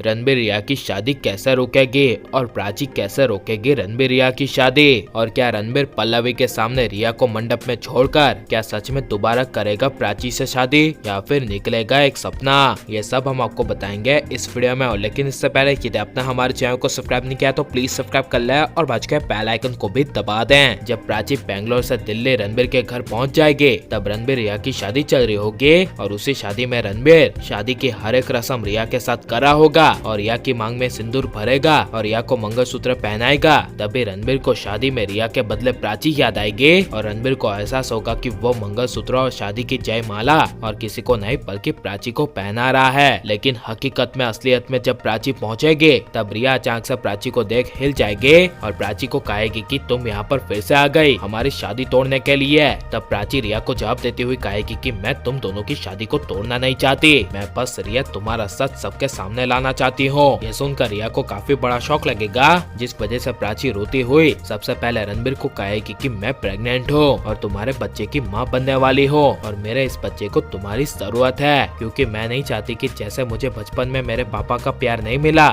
रणबीर रिया की शादी कैसे रोकेगी और प्राची कैसे रोकेगी रणबीर रिया की शादी, और क्या रणबीर पल्लवी के सामने रिया को मंडप में छोड़कर क्या सच में दोबारा करेगा प्राची से शादी या फिर निकलेगा एक सपना, ये सब हम आपको बताएंगे इस वीडियो में। लेकिन इससे पहले यदि आपने हमारे चैनल को सब्सक्राइब नहीं किया तो प्लीज सब्सक्राइब कर ले और बाजू के बेल आइकन को भी दबा दें। जब प्राची बेंगलोर से दिल्ली रणबीर के घर पहुंच जाएगी तब रणबीर रिया की शादी चल रही होगी और उसी शादी में रणबीर शादी की हर एक रस्म रिया के साथ करा होगा और रिया की मांग में सिंदूर भरेगा और रिया को मंगलसूत्र पहनाएगा। तभी रणबीर को शादी में रिया के बदले प्राची याद आएगी और रणबीर को एहसास होगा कि वो मंगलसूत्र और शादी की जयमाला और किसी को नहीं बल्कि प्राची को पहना रहा है। लेकिन हकीकत में असलियत में जब प्राची पहुंचेगी तब रिया अचानक से प्राची को देख हिल जाएगी और प्राची को कहेगी कि तुम यहाँ पर फिर से आ गई हमारी शादी तोड़ने के लिए। तब प्राची रिया को जवाब देती हुई कहेगी कि मैं तुम दोनों की शादी को तोड़ना नहीं चाहती, मैं बस रिया तुम्हारा सच सबके सामने लाना चाहती हूँ। ये सुनकर रिया को काफी बड़ा शौक लगेगा जिस वजह से प्राची रोती हुई सबसे पहले रणबीर को कहेगी कि मैं प्रेग्नेंट हूँ और तुम्हारे बच्चे की माँ बनने वाली हूँ और मेरे इस बच्चे को तुम्हारी जरूरत है क्योंकि मैं नहीं चाहती कि जैसे मुझे बचपन में मेरे पापा का प्यार नहीं मिला।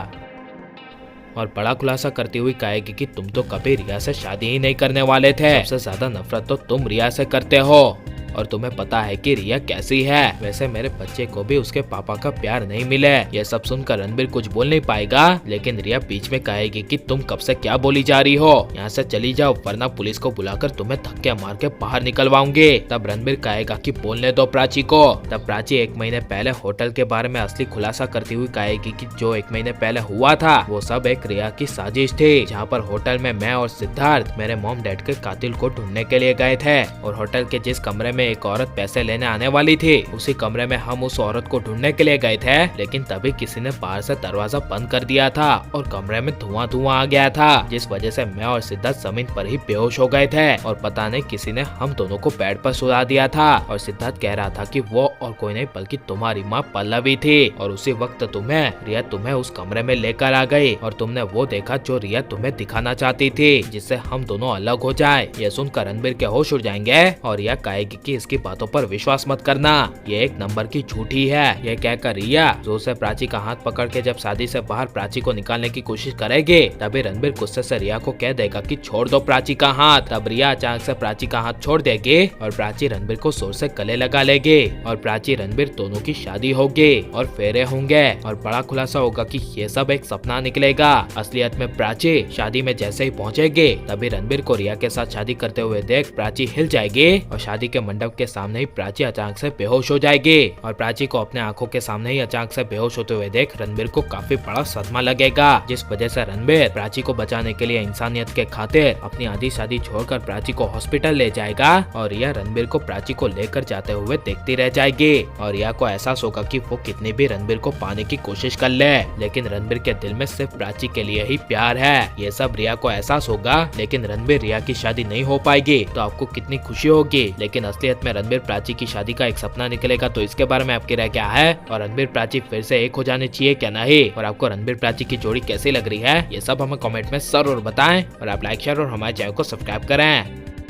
और बड़ा खुलासा करती हुई कहेगी कि तुम तो कभी रिया से शादी ही नहीं करने वाले थे, सबसे ज्यादा नफरत तो तुम रिया से करते हो और तुम्हें पता है कि रिया कैसी है, वैसे मेरे बच्चे को भी उसके पापा का प्यार नहीं मिले। ये सब सुनकर रणबीर कुछ बोल नहीं पाएगा लेकिन रिया बीच में कहेगी कि तुम कब से क्या बोली जा रही हो, यहाँ से चली जाओ वरना पुलिस को बुलाकर तुम्हें धक्के मार के बाहर निकलवाऊंगी। तब रणबीर कहेगा कि बोलने दो प्राची को। तब प्राची 1 महीने पहले होटल के बारे में असली खुलासा करती हुई कहेगी कि जो 1 महीने पहले हुआ था वो सब एक रिया की साजिश थी, जहाँ पर होटल में मैं और सिद्धार्थ मेरे मॉम डैड के कातिल को ढूंढने के लिए गए थे और होटल के जिस कमरे में एक औरत पैसे लेने आने वाली थी उसी कमरे में हम उस औरत को ढूंढने के लिए गए थे। लेकिन तभी किसी ने बाहर से दरवाजा बंद कर दिया था और कमरे में धुआं आ गया था जिस वजह से मैं और सिद्धार्थ जमीन पर ही बेहोश हो गए थे और पता नहीं किसी ने हम दोनों को बेड पर सुला दिया था। और सिद्धार्थ कह रहा था कि वो और कोई नहीं बल्कि तुम्हारी माँ पल्लवी थी और उसी वक्त रिया तुम्हें उस कमरे में लेकर आ गई और तुमने वो देखा जो रिया तुम्हें दिखाना चाहती थी जिससे हम दोनों अलग हो जाए। ये सुनकर रणबीर के होश उड़ जाएंगे और रिया कहेगी कि इसकी बातों पर विश्वास मत करना, ये एक नंबर की झूठी है। ये कहकर रिया जोर से प्राची का हाथ पकड़ के जब शादी से बाहर प्राची को निकालने की कोशिश करेगी तभी रणबीर गुस्से से रिया को कह देगा कि छोड़ दो प्राची का हाथ। तब रिया अचानक से प्राची का हाथ छोड़ देगी और प्राची रणबीर को जोर से गले लगा लेगी और प्राची रणबीर दोनों की शादी होगी और फेरे होंगे और बड़ा खुलासा होगा कि ये सब एक सपना निकलेगा। असलियत में प्राची शादी में जैसे ही पहुंचेगी तभी रणबीर को रिया के साथ शादी करते हुए देख प्राची हिल जाएगी और शादी के मंडप के सामने ही प्राची अचानक से बेहोश हो जाएगी और प्राची को अपने आंखों के सामने ही अचानक से बेहोश होते हुए देख रणबीर को काफी बड़ा सदमा लगेगा जिस वजह से रणबीर प्राची को बचाने के लिए इंसानियत के खातिर अपनी आधी शादी छोड़कर प्राची को हॉस्पिटल ले जाएगा और रिया रणबीर को प्राची को लेकर जाते हुए देखती रह जाएगी और रिया को एहसास होगा कि वो कितनी भी रणबीर को पाने की कोशिश कर ले लेकिन रणबीर के दिल में सिर्फ प्राची के लिए ही प्यार है। ये सब रिया को एहसास होगा लेकिन रणबीर रिया की शादी नहीं हो पाएगी तो आपको कितनी खुशी होगी। लेकिन असलियत में रणबीर प्राची की शादी का एक सपना निकलेगा तो इसके बारे में आपकी राय क्या है और रणबीर प्राची फिर से एक हो जाने चाहिए क्या नहीं, और आपको रणबीर प्राची की जोड़ी कैसी लग रही है ये सब हमें कमेंट में जरूर बताएं और आप लाइक शेयर और हमारे चैनल को सब्सक्राइब करें।